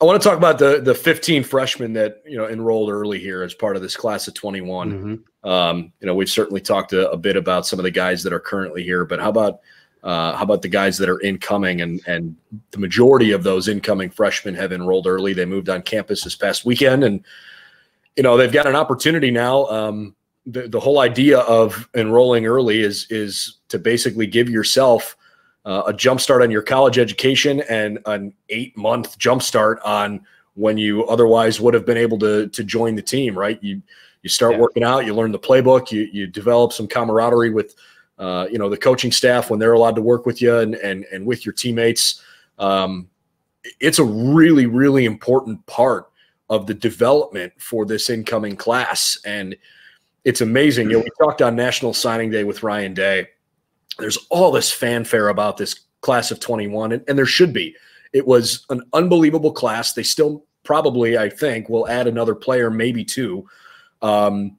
I want to talk about the 15 freshmen that enrolled early here as part of this class of 21. Mm-hmm. We've certainly talked a bit about some of the guys that are currently here, but how about the guys that are incoming? And the majority of those incoming freshmen have enrolled early. They moved on campus this past weekend, and they've got an opportunity now. The whole idea of enrolling early is to basically give yourself a jump start on your college education and an 8-month jump start on when you otherwise would have been able to join the team, right? You start working out, you learn the playbook, you develop some camaraderie with the coaching staff when they're allowed to work with you and with your teammates. It's a really, really important part of the development for this incoming class. And it's amazing. We talked on National Signing Day with Ryan Day. There's all this fanfare about this class of 21, and there should be. It was an unbelievable class. They still probably, I think, will add another player, maybe two. A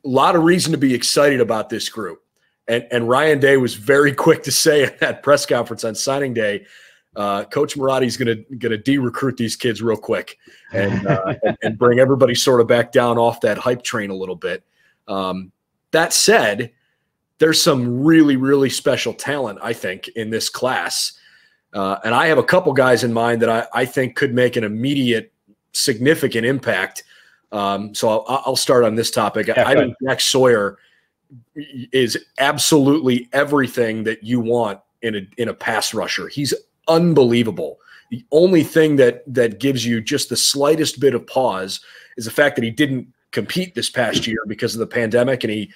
lot of reason to be excited about this group. And Ryan Day was very quick to say at that press conference on signing day, Coach Maratti's going to de-recruit these kids real quick and bring everybody sort of back down off that hype train a little bit. That said, there's some really, really special talent, I think, in this class. And I have a couple guys in mind that I think could make an immediate, significant impact. So I'll start on this topic. Yeah, I think Jack Sawyer is absolutely everything that you want in a pass rusher. He's unbelievable. The only thing that gives you just the slightest bit of pause is the fact that he didn't compete this past year because of the pandemic, and he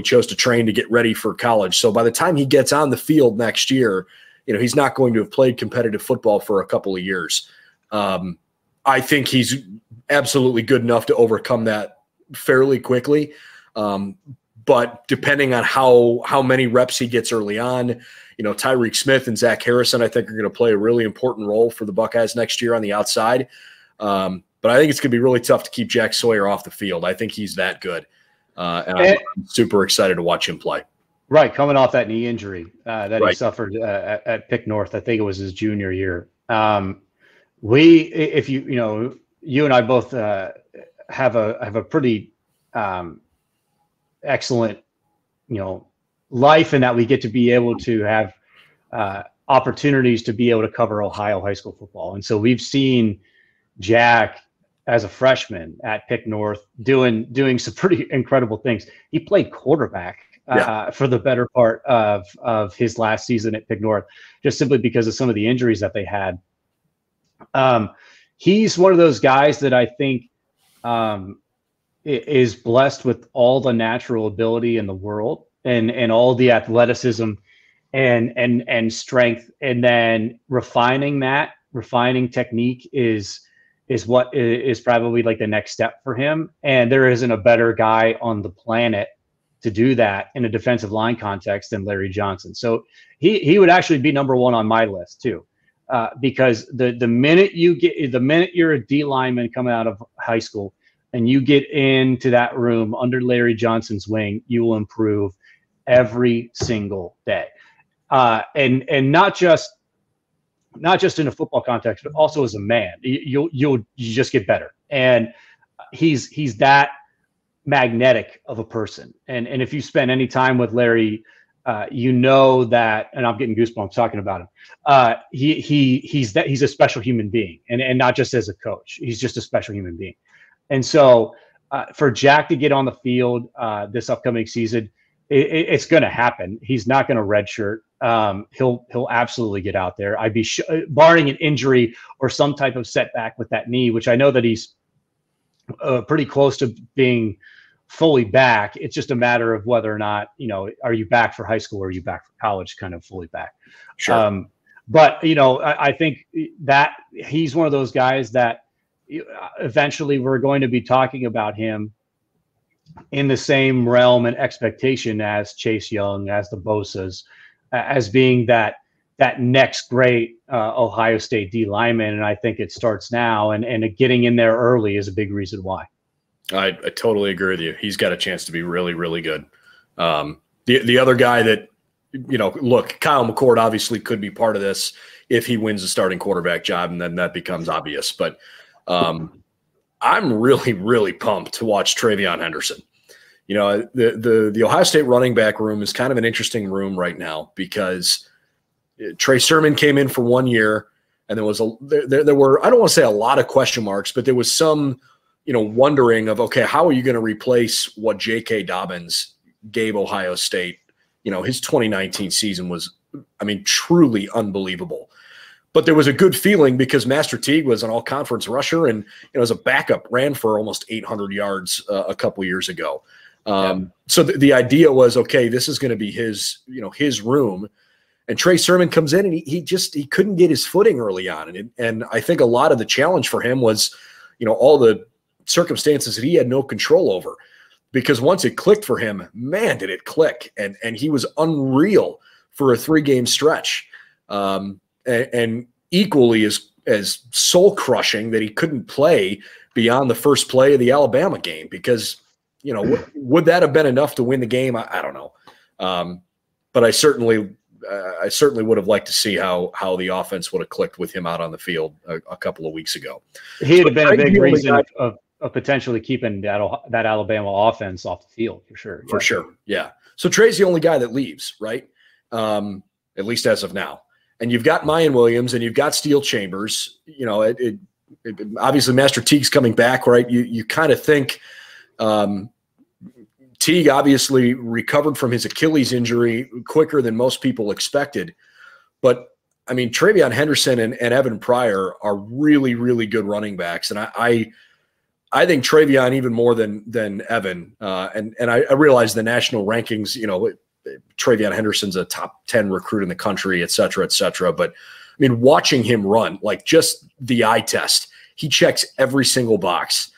chose to train to get ready for college. So by the time he gets on the field next year, he's not going to have played competitive football for a couple of years. I think he's absolutely good enough to overcome that fairly quickly. But depending on how many reps he gets early on, Tyreek Smith and Zach Harrison, I think, are going to play a really important role for the Buckeyes next year on the outside. But I think it's going to be really tough to keep Jack Sawyer off the field. I think he's that good. And I'm super excited to watch him play. Right, coming off that knee injury that he suffered at Pick North, I think it was his junior year. You and I both have a pretty excellent, life in that we get to be able to have opportunities to be able to cover Ohio high school football, and so we've seen Jack as a freshman at Pick North doing some pretty incredible things. He played quarterback for the better part of his last season at Pick North, just simply because of some of the injuries that they had. He's one of those guys that I think is blessed with all the natural ability in the world and all the athleticism and strength, and then refining technique is what is probably like the next step for him. And there isn't a better guy on the planet to do that in a defensive line context than Larry Johnson. So he would actually be number one on my list too, because the minute you're a D lineman coming out of high school and you get into that room under Larry Johnson's wing, you will improve every single day, and not just in a football context, but also as a man. You just get better, and he's that magnetic of a person. And if you spend any time with Larry, that, and I'm getting goosebumps talking about him. He's a special human being, and not just as a coach. He's just a special human being. And so for Jack to get on the field this upcoming season, it's going to happen. He's not going to redshirt. He'll absolutely get out there. I'd be barring an injury or some type of setback with that knee, which I know that he's pretty close to being fully back. It's just a matter of whether or not, are you back for high school or are you back for college, kind of fully back. Sure. But I think that he's one of those guys that eventually we're going to be talking about him in the same realm and expectation as Chase Young, as the Bosas, as being that next great Ohio State D lineman. And I think it starts now, and getting in there early is a big reason why. I totally agree with you. He's got a chance to be really, really good. The other guy that look, Kyle McCord obviously could be part of this if he wins the starting quarterback job, and then that becomes obvious. But I'm really, really pumped to watch TreVeyon Henderson. The Ohio State running back room is kind of an interesting room right now because Trey Sermon came in for 1 year, and there were, I don't want to say a lot of question marks, but there was some, wondering of, okay, how are you going to replace what J.K. Dobbins gave Ohio State? His 2019 season was, truly unbelievable. But there was a good feeling because Master Teague was an all-conference rusher and, as a backup, ran for almost 800 yards a couple years ago. So the idea was, okay, this is going to be his room. And Trey Sermon comes in and he couldn't get his footing early on. And I think a lot of the challenge for him was, all the circumstances that he had no control over. Because once it clicked for him, man, did it click. And he was unreal for a 3-game stretch. And equally as soul-crushing that he couldn't play beyond the first play of the Alabama game because, would that have been enough to win the game? I don't know. But I certainly would have liked to see how the offense would have clicked with him out on the field a couple of weeks ago. He'd have been a big reason of potentially keeping that Alabama offense off the field for sure. For sure, yeah. So Trey's the only guy that leaves, right? At least as of now. And you've got Mayan Williams and you've got Steel Chambers. Obviously Master Teague's coming back, right? You kind of think Teague obviously recovered from his Achilles injury quicker than most people expected. But, TreVeyon Henderson and Evan Pryor are really, really good running backs. And I think TreVeyon even more than Evan. And I realize the national rankings, TreVeyon Henderson's a top 10 recruit in the country, et cetera, et cetera. But watching him run, like just the eye test, he checks every single box.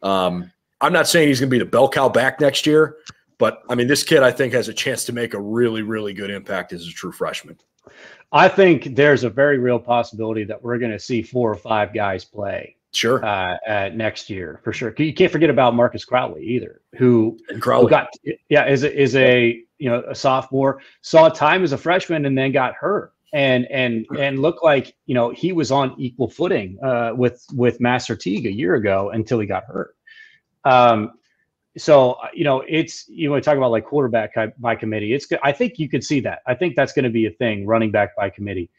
I'm not saying he's going to be the bell cow back next year, but this kid I think has a chance to make a really, really good impact as a true freshman. I think there's a very real possibility that we're going to see 4 or 5 guys play. Sure. Next year for sure. You can't forget about Marcus Crowley either, who is a sophomore, saw time as a freshman and then got hurt and looked like he was on equal footing with Master Teague a year ago until he got hurt. So it's you want to talk about like quarterback by committee. I think you could see that. I think that's going to be a thing, running back by committee.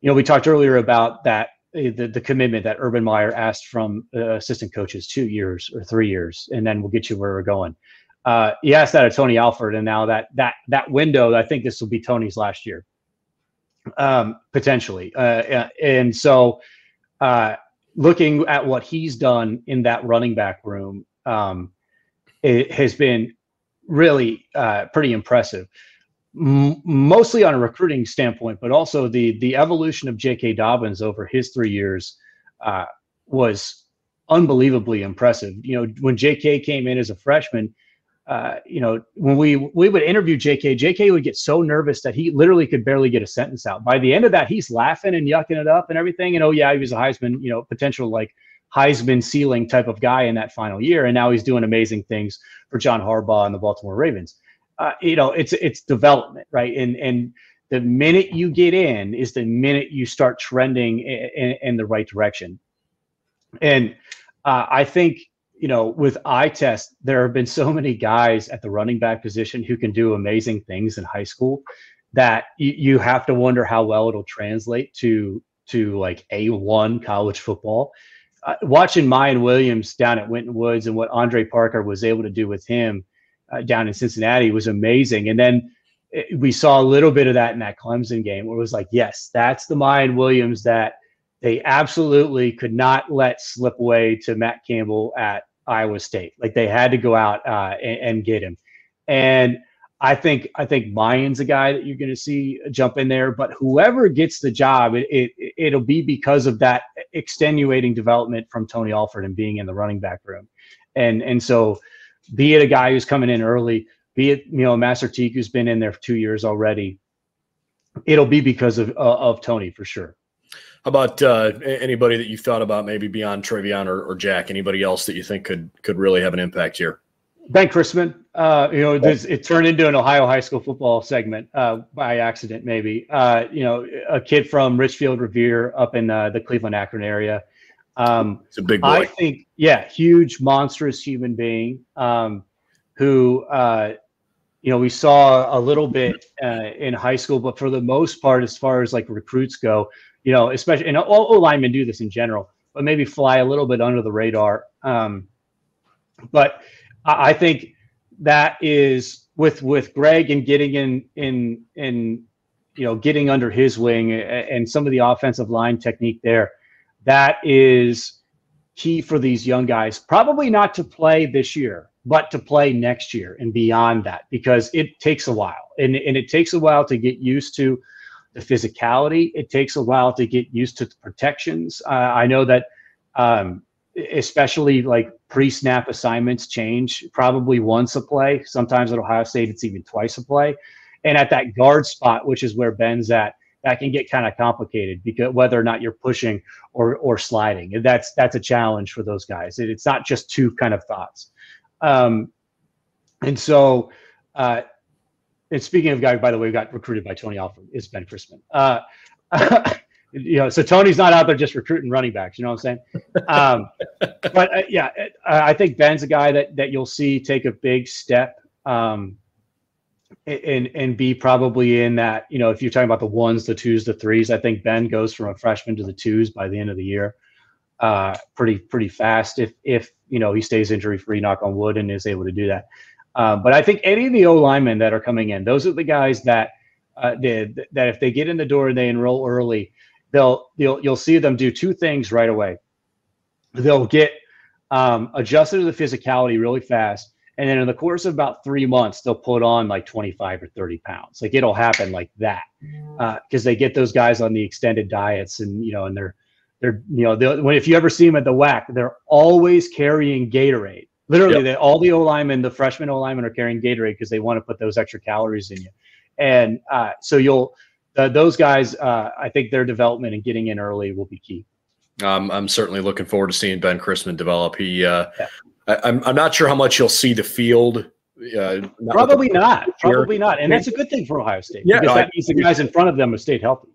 We talked earlier about that. The commitment that Urban Meyer asked from assistant coaches 2 years or 3 years, and then we'll get you where we're going. He asked that of Tony Alford, and now that window, I think this will be Tony's last year, potentially. And so looking at what he's done in that running back room, it has been really pretty impressive. Mostly on a recruiting standpoint, but also the evolution of J.K. Dobbins over his 3 years was unbelievably impressive. When J.K. came in as a freshman, when we would interview J.K. would get so nervous that he literally could barely get a sentence out. By the end of that, he's laughing and yucking it up and everything. And, he was a Heisman, potential like Heisman ceiling type of guy in that final year. And now he's doing amazing things for John Harbaugh and the Baltimore Ravens. It's development, right? And the minute you get in is the minute you start trending in the right direction. And I think, with eye test, there have been so many guys at the running back position who can do amazing things in high school that you have to wonder how well it'll translate to like A1 college football. Watching Mayan Williams down at Winton Woods and what Andre Parker was able to do with him down in Cincinnati was amazing. And then we saw a little bit of that in that Clemson game where it was like, yes, that's the Mayan Williams that they absolutely could not let slip away to Matt Campbell at Iowa State. Like they had to go out and get him. And I think Mayan's a guy that you're going to see jump in there, but whoever gets the job, it'll be because of that extenuating development from Tony Alford and being in the running back room. And so be it a guy who's coming in early, be it, Master Teague who's been in there for 2 years already, it'll be because of Tony for sure. How about anybody that you thought about maybe beyond TreVeyon or Jack? Anybody else that you think could really have an impact here? Ben Chrisman, it turned into an Ohio high school football segment by accident, maybe. A kid from Richfield Revere up in the Cleveland, Akron area. It's a big boy. I think, huge, monstrous human being who, we saw a little bit in high school, but for the most part, as far as like recruits go, especially, and all linemen do this in general, but maybe fly a little bit under the radar. But I think that is with Greg and getting in getting under his wing and some of the offensive line technique there, that is key for these young guys. Probably not to play this year, but to play next year and beyond that, because it takes a while, and it takes a while to get used to the physicality. It takes a while to get used to the protections. I know that especially like pre-snap assignments change probably once a play. Sometimes at Ohio State, it's even twice a play. And at that guard spot, which is where Ben's at, that can get kind of complicated, because whether or not you're pushing or sliding, that's a challenge for those guys. It's not just two kind of thoughts. And so, and speaking of guys, by the way, who got recruited by Tony Alford, is Ben Chrisman. So Tony's not out there just recruiting running backs. You know what I'm saying? But I think Ben's a guy that you'll see take a big step and be probably in that, if you're talking about the ones, the twos, the threes, I think Ben goes from a freshman to the twos by the end of the year pretty fast if he stays injury free, knock on wood, and is able to do that. But I think any of the O linemen that are coming in, those are the guys that if they get in the door and they enroll early, you'll see them do two things right away. They'll get adjusted to the physicality really fast, and then in the course of about 3 months, they'll put on like 25 or 30 pounds. Like, it'll happen like that because they get those guys on the extended diets, and and they're if you ever see them at the WAC, they're always carrying Gatorade. Literally, all the O linemen, the freshman O linemen, are carrying Gatorade because they want to put those extra calories in you. And so those guys, I think their development and getting in early will be key. I'm certainly looking forward to seeing Ben Chrisman develop. I'm not sure how much you'll see the field. Probably not. And that's a good thing for Ohio State. Because that means the guys in front of them have stayed healthy.